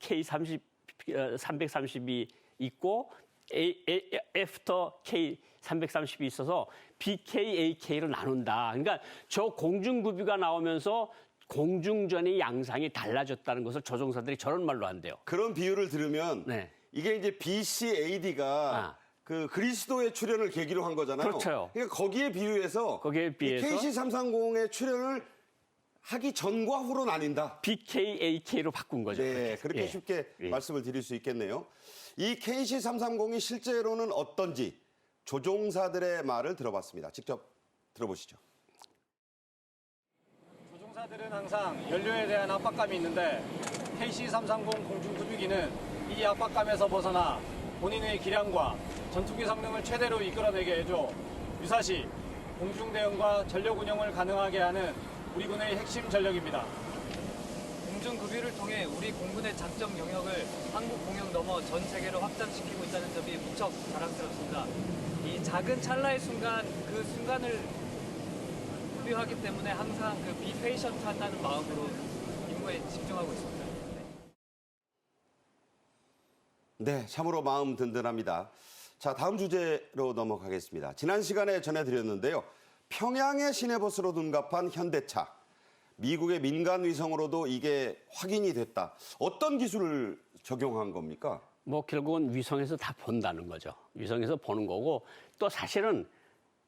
K330이 있고 after K330이 있어서 BKAK로 나눈다. 그러니까 저 공중급유가 나오면서 공중전의 양상이 달라졌다는 것을 조종사들이 저런 말로 한대요. 그런 비유를 들으면 네. 이게 이제 BCAD가 그 그리스도의 출현을 계기로 한 거잖아요. 그렇죠. 그러니까 거기에 비유해서 KC-330의 출현을 하기 전과 후로 나뉜다. BKAK로 바꾼 거죠. 네, 그렇게 예. 쉽게 예. 말씀을 드릴 수 있겠네요. 이 KC-330이 실제로는 어떤지 조종사들의 말을 들어봤습니다. 직접 들어보시죠. 조종사들은 항상 연료에 대한 압박감이 있는데 KC-330 공중급유기는 이 압박감에서 벗어나 본인의 기량과 전투기 성능을 최대로 이끌어내게 해줘 유사시 공중 대응과 전력 운영을 가능하게 하는 우리 군의 핵심 전력입니다. 공중급유를 통해 우리 공군의 작전 영역을 한국 공영 넘어 전 세계로 확장시키고 있다는 점이 무척 자랑스럽습니다. 이 작은 찰나의 순간, 그 순간을 급유하기 때문에 항상 그 비 페이션트 한다는 마음으로 임무에 집중하고 있습니다. 네, 참으로 마음 든든합니다. 자, 다음 주제로 넘어가겠습니다. 지난 시간에 전해드렸는데요. 평양의 시내버스로 둔갑한 현대차. 미국의 민간 위성으로도 이게 확인이 됐다. 어떤 기술을 적용한 겁니까? 뭐 결국은 위성에서 다 본다는 거죠. 위성에서 보는 거고 또 사실은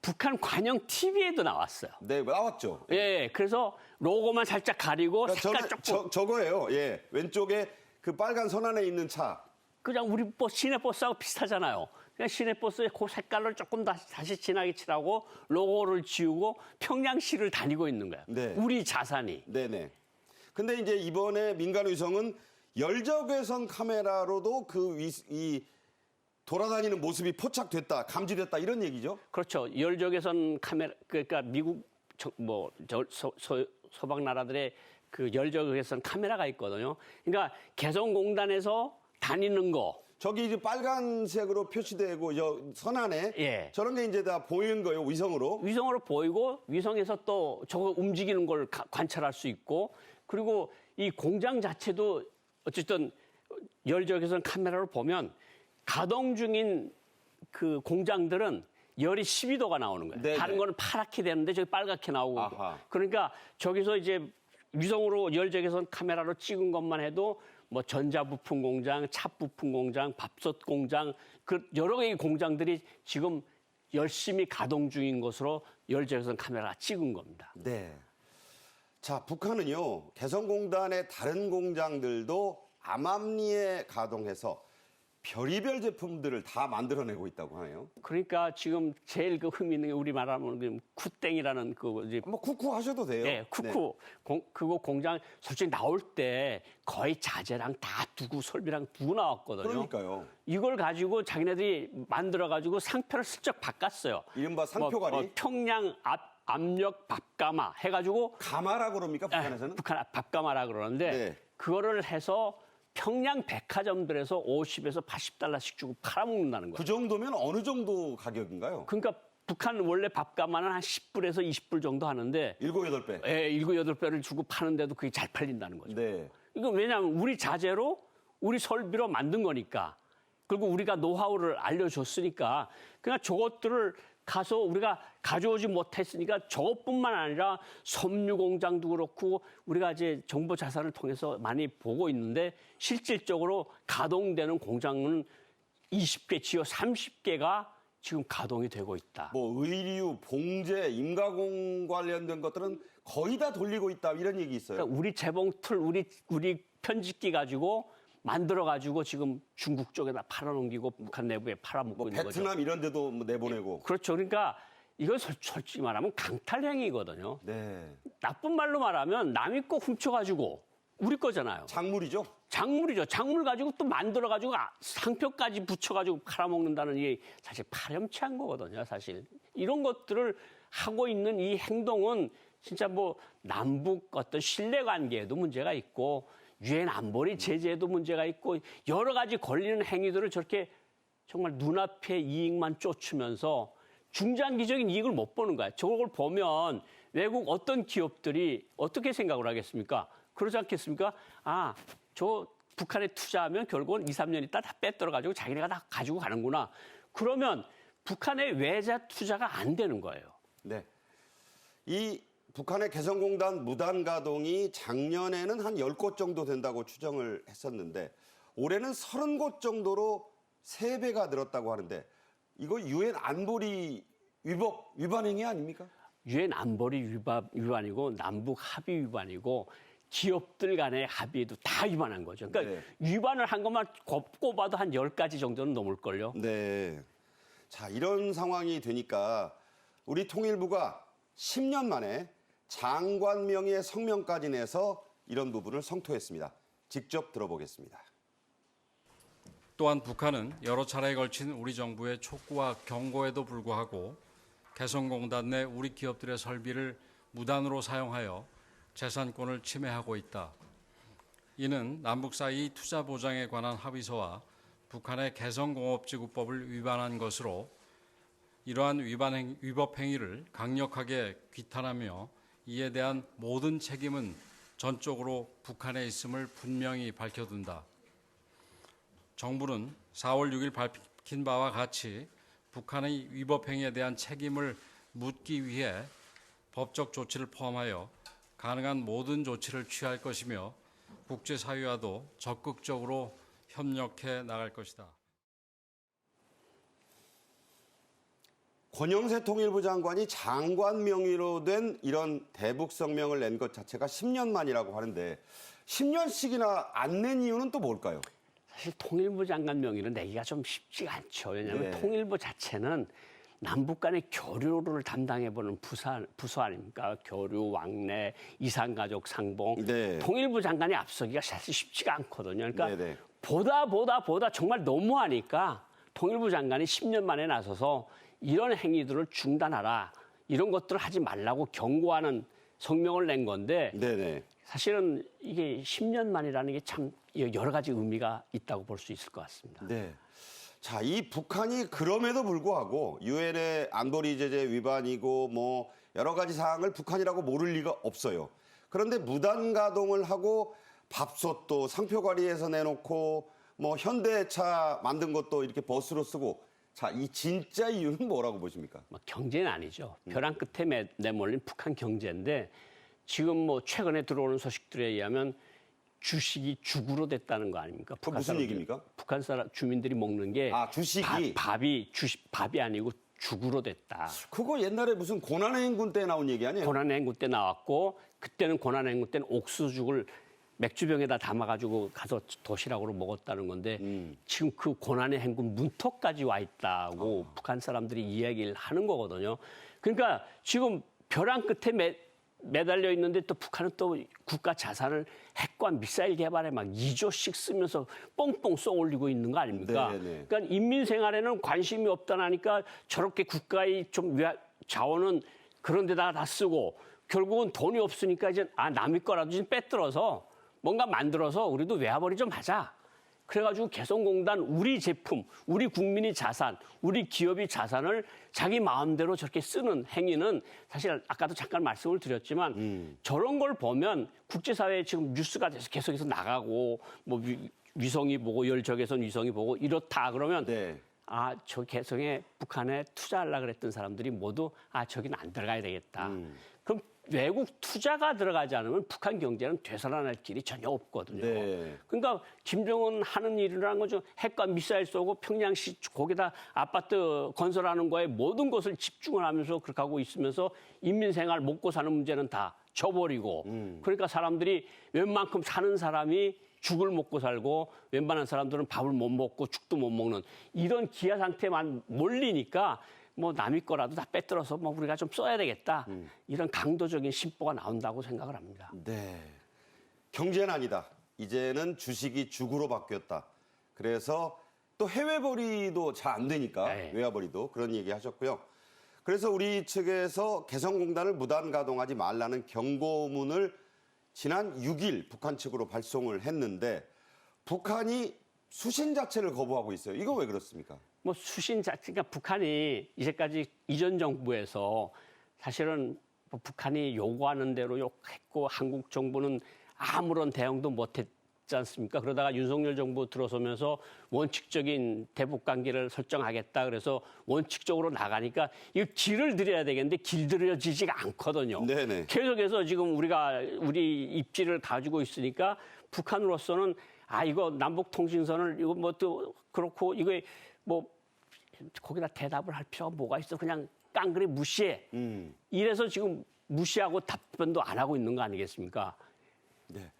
북한 관영 TV에도 나왔어요. 네, 나왔죠. 예, 그래서 로고만 살짝 가리고 색깔 조금 저거예요. 예, 왼쪽에 그 빨간 선 안에 있는 차. 그냥 우리 시내버스하고 비슷하잖아요. 그냥 시내버스에 그 색깔을 조금 다시 진하게 칠하고 로고를 지우고 평양시를 다니고 있는 거예요. 네. 우리 자산이. 네네. 근데 이제 이번에 민간 위성은 열적외선 카메라로도 이 돌아다니는 모습이 포착됐다, 감지됐다 이런 얘기죠? 그렇죠. 열적외선 카메라, 그러니까 미국 서방 나라들의 그 열적외선 카메라가 있거든요. 그러니까 개성공단에서 다니는 거. 저기 이제 빨간색으로 표시되고 선 안에 예. 저런 게 이제 다 보이는 거예요, 위성으로. 위성으로 보이고 위성에서 또 저거 움직이는 걸 관찰할 수 있고 그리고 이 공장 자체도 어쨌든 열적외선 카메라로 보면 가동 중인 그 공장들은 열이 12도가 나오는 거예요. 네네. 다른 거는 파랗게 되는데 저기 빨갛게 나오고. 아하. 그러니까 저기서 이제 위성으로 열적외선 카메라로 찍은 것만 해도 뭐 전자부품 공장, 차 부품 공장, 밥솥 공장, 그 여러 개의 공장들이 지금 열심히 가동 중인 것으로 열적외선 카메라 찍은 겁니다. 네. 자, 북한은요, 개성공단의 다른 공장들도 암암리에 가동해서 별의별 제품들을 다 만들어내고 있다고 하네요. 그러니까 지금 제일 그 흥미 있는 게 우리 말하면 쿠땡이라는 그 이제 뭐 쿠쿠 하셔도 돼요. 네, 쿠쿠. 그거 공장 솔직히 나올 때 거의 자재랑 다 두고 설비랑 두고 나왔거든요. 그러니까요. 이걸 가지고 자기네들이 만들어가지고 상표를 슬쩍 바꿨어요. 이른바 상표가리. 평양 압력 밥가마 해가지고 가마라 그럽니까, 북한에서는? 북한 밥가마라 그러는데 네. 그거를 해서 평양 백화점들에서 50에서 80달러씩 주고 팔아먹는다는 거예요. 그 정도면 어느 정도 가격인가요? 그러니까 북한 원래 밥가마는 한 10불에서 20불 정도 하는데 7, 8배. 예, 7, 8배를 주고 파는데도 그게 잘 팔린다는 거죠. 네. 이거 왜냐하면 우리 자재로 우리 설비로 만든 거니까 그리고 우리가 노하우를 알려줬으니까 그냥 저것들을 가서 우리가 가져오지 못했으니까 저것뿐만 아니라 섬유 공장도 그렇고 우리가 이제 정보 자산을 통해서 많이 보고 있는데 실질적으로 가동되는 공장은 20개, 지어 30개가 지금 가동이 되고 있다. 뭐 의류, 봉제, 임가공 관련된 것들은 거의 다 돌리고 있다 이런 얘기 있어요. 그러니까 우리 재봉틀, 우리 편집기 가지고 만들어가지고 지금 중국 쪽에다 팔아넘기고 북한 내부에 팔아먹고 뭐 있는 거죠. 베트남 이런 데도 뭐 내보내고. 그렇죠. 그러니까 이건 솔직히 말하면 강탈행위거든요. 네. 나쁜 말로 말하면 남이 거 훔쳐가지고 우리 거잖아요. 작물이죠? 작물이죠. 작물 가지고 또 만들어가지고 상표까지 붙여가지고 팔아먹는다는 게 사실 파렴치한 거거든요. 사실 이런 것들을 하고 있는 이 행동은 진짜 뭐 남북 어떤 신뢰관계에도 문제가 있고 유엔 안보리 제재에도 문제가 있고 여러 가지 걸리는 행위들을 저렇게 정말 눈앞에 이익만 쫓으면서 중장기적인 이익을 못 보는 거야. 저걸 보면 외국 어떤 기업들이 어떻게 생각을 하겠습니까? 그러지 않겠습니까? 아, 저 북한에 투자하면 결국은 2, 3년 있다 다 빼떨어가지고 자기네가 다 가지고 가는구나. 그러면 북한의 외자 투자가 안 되는 거예요. 네. 이 북한의 개성공단 무단 가동이 작년에는 한 10곳 정도 된다고 추정을 했었는데 올해는 30곳 정도로 3배가 늘었다고 하는데 이거 유엔 안보리 위반 행위 아닙니까? 유엔 안보리 위반이고 남북 합의 위반이고 기업들 간의 합의에도 다 위반한 거죠. 그러니까 위반을 한 것만 꼽아도 한 10가지 정도는 넘을걸요. 네. 자, 이런 상황이 되니까 우리 통일부가 10년 만에 장관 명의의 성명까지 내서 이런 부분을 성토했습니다. 직접 들어보겠습니다. 또한 북한은 여러 차례에 걸친 우리 정부의 촉구와 경고에도 불구하고 개성공단 내 우리 기업들의 설비를 무단으로 사용하여 재산권을 침해하고 있다. 이는 남북 사이 투자 보장에 관한 합의서와 북한의 개성공업지구법을 위반한 것으로 이러한 위법 행위를 강력하게 규탄하며 이에 대한 모든 책임은 전적으로 북한에 있음을 분명히 밝혀둔다. 정부는 4월 6일 밝힌 바와 같이 북한의 위법 행위에 대한 책임을 묻기 위해 법적 조치를 포함하여 가능한 모든 조치를 취할 것이며 국제사회와도 적극적으로 협력해 나갈 것이다. 권영세 통일부 장관이 장관 명의로 된 이런 대북 성명을 낸 것 자체가 10년 만이라고 하는데 10년씩이나 안 낸 이유는 또 뭘까요? 사실 통일부 장관 명의로 내기가 좀 쉽지가 않죠. 왜냐하면 네. 통일부 자체는 남북 간의 교류를 담당해보는 부서 아닙니까? 교류, 왕래, 이산가족, 상봉. 네. 통일부 장관이 앞서기가 사실 쉽지가 않거든요. 그러니까 네네. 보다 정말 너무하니까 통일부 장관이 10년 만에 나서서 이런 행위들을 중단하라. 이런 것들을 하지 말라고 경고하는 성명을 낸 건데 네네. 사실은 이게 10년 만이라는 게 참 여러 가지 의미가 있다고 볼 수 있을 것 같습니다. 네. 자, 이 북한이 그럼에도 불구하고 유엔의 안보리 제재 위반이고 뭐 여러 가지 사항을 북한이라고 모를 리가 없어요. 그런데 무단 가동을 하고 밥솥도 상표관리에서 내놓고 뭐 현대차 만든 것도 이렇게 버스로 쓰고 자, 이 진짜 이유는 뭐라고 보십니까? 뭐 경제는 아니죠. 벼랑 끝에 내몰린 북한 경제인데 지금 뭐 최근에 들어오는 소식들에 의하면 주식이 죽으로 됐다는 거 아닙니까? 그 무슨 얘기입니까? 북한 사람 주민들이 먹는 게 주식이 밥이 아니고 죽으로 됐다. 그거 옛날에 무슨 고난의 행군 때 나온 얘기 아니에요? 고난의 행군 때 나왔고 그때는 고난의 행군 때는 옥수죽을 맥주병에다 담아가지고 가서 도시락으로 먹었다는 건데 지금 그 고난의 행군 문턱까지 와 있다고 북한 사람들이 이야기를 하는 거거든요. 그러니까 지금 벼랑 끝에 매달려 있는데 또 북한은 또 국가 자산을 핵과 미사일 개발에 막 2조씩 쓰면서 뻥뻥 쏘올리고 있는 거 아닙니까? 네네. 그러니까 인민 생활에는 관심이 없다나니까 저렇게 국가의 좀 자원은 그런 데다가 다 쓰고 결국은 돈이 없으니까 이제 남의 거라도 좀 빼들어서 뭔가 만들어서 우리도 외화벌이 좀 하자. 그래가지고 개성공단 우리 제품, 우리 국민이 자산, 우리 기업이 자산을 자기 마음대로 저렇게 쓰는 행위는 사실 아까도 잠깐 말씀을 드렸지만 저런 걸 보면 국제사회에 지금 뉴스가 돼서 계속해서 나가고 뭐 위성이 보고 열적에선 위성이 보고 이렇다 그러면 네. 저 개성에 북한에 투자하려고 그랬던 사람들이 모두 저기는 안 들어가야 되겠다. 그럼 외국 투자가 들어가지 않으면 북한 경제는 되살아날 길이 전혀 없거든요. 네. 그러니까 김정은 하는 일이라는 거죠. 핵과 미사일 쏘고 평양시 거기다 아파트 건설하는 거에 모든 것을 집중을 하면서 그렇게 하고 있으면서 인민생활 먹고 사는 문제는 다 져버리고 그러니까 사람들이 웬만큼 사는 사람이 죽을 먹고 살고 웬만한 사람들은 밥을 못 먹고 죽도 못 먹는 이런 기아 상태만 몰리니까 뭐 남의 거라도 다 빼들어서 뭐 우리가 좀 써야 되겠다. 이런 강도적인 심보가 나온다고 생각을 합니다. 네. 경제는 아니다. 이제는 주식이 죽으로 바뀌었다. 그래서 또 해외벌이도 잘 안 되니까 네. 외화벌이도 그런 얘기 하셨고요. 그래서 우리 측에서 개성공단을 무단 가동하지 말라는 경고문을 지난 6일 북한 측으로 발송을 했는데 북한이 수신 자체를 거부하고 있어요. 이거 왜 그렇습니까? 뭐 수신 자체가 그러니까 북한이 이제까지 이전 정부에서 사실은 뭐 북한이 요구하는 대로 했고 한국 정부는 아무런 대응도 못했지 않습니까? 그러다가 윤석열 정부 들어서면서 원칙적인 대북 관계를 설정하겠다 그래서 원칙적으로 나가니까 이거 길을 들여야 되겠는데 길들여지지가 않거든요. 네네. 계속해서 지금 우리 입지를 가지고 있으니까 북한으로서는 이거 남북 통신선을 이거 뭐 또 그렇고 이거 뭐 거기다 대답을 할 필요가 뭐가 있어? 그냥 깡그리 무시해. 이래서 지금 무시하고 답변도 안 하고 있는 거 아니겠습니까? 네.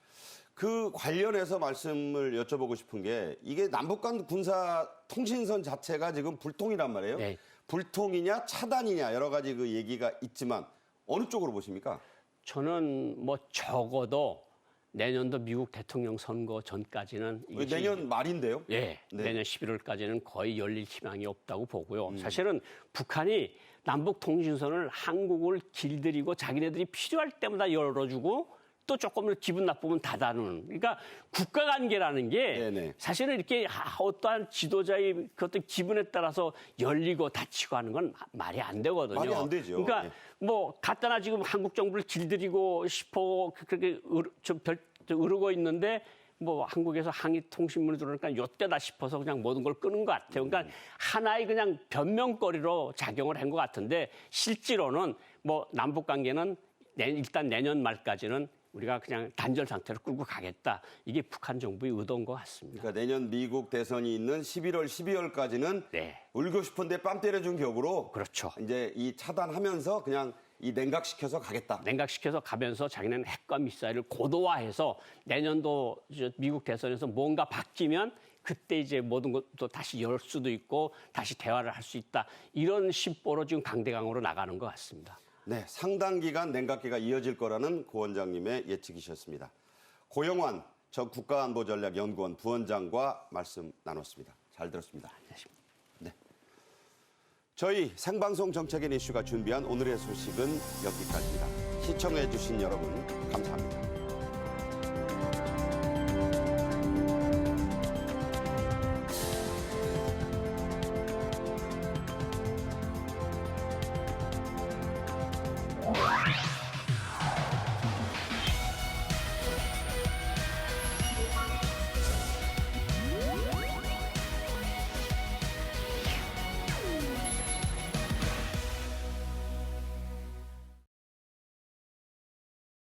그 관련해서 말씀을 여쭤보고 싶은 게 이게 남북 간 군사 통신선 자체가 지금 불통이란 말이에요. 네. 불통이냐 차단이냐 여러 가지 그 얘기가 있지만 어느 쪽으로 보십니까? 저는 뭐 적어도 내년도 미국 대통령 선거 전까지는 내년 말인데요? 예, 네. 내년 11월까지는 거의 열릴 희망이 없다고 보고요. 사실은 북한이 남북 통신선을 한국을 길들이고 자기네들이 필요할 때마다 열어주고 또 조금 기분 나쁘면 닫아놓는. 그러니까 국가 관계라는 게 네네. 사실은 이렇게 어떠한 지도자의 그 어떤 기분에 따라서 열리고 닫히고 하는 건 말이 안 되거든요. 말이 안 되죠. 그러니까 예. 뭐 갖다나 지금 한국 정부를 길들이고 싶어 그렇게 좀 으르고 있는데 뭐 한국에서 항의 통신문이 들어오니까 요때다 싶어서 그냥 모든 걸 끄는 것 같아요. 그러니까 하나의 그냥 변명거리로 작용을 한 것 같은데 실제로는 뭐 남북 관계는 일단 내년 말까지는 우리가 그냥 단절 상태로 끌고 가겠다. 이게 북한 정부의 의도인 것 같습니다. 그러니까 내년 미국 대선이 있는 11월, 12월까지는 네. 울고 싶은데 뺨 때려준 격으로 그렇죠. 이제 이 차단하면서 그냥 이 냉각시켜서 가겠다. 냉각시켜서 가면서 자기는 핵과 미사일을 고도화해서 내년도 미국 대선에서 뭔가 바뀌면 그때 이제 모든 것도 다시 열 수도 있고 다시 대화를 할 수 있다. 이런 심보로 지금 강대강으로 나가는 것 같습니다. 네, 상당 기간 냉각기가 이어질 거라는 고 원장님의 예측이셨습니다. 고영환 전 국가안보전략연구원 부원장과 말씀 나눴습니다. 잘 들었습니다. 네. 저희 생방송 정책인 이슈가 준비한 오늘의 소식은 여기까지입니다. 시청해 주신 여러분 감사합니다.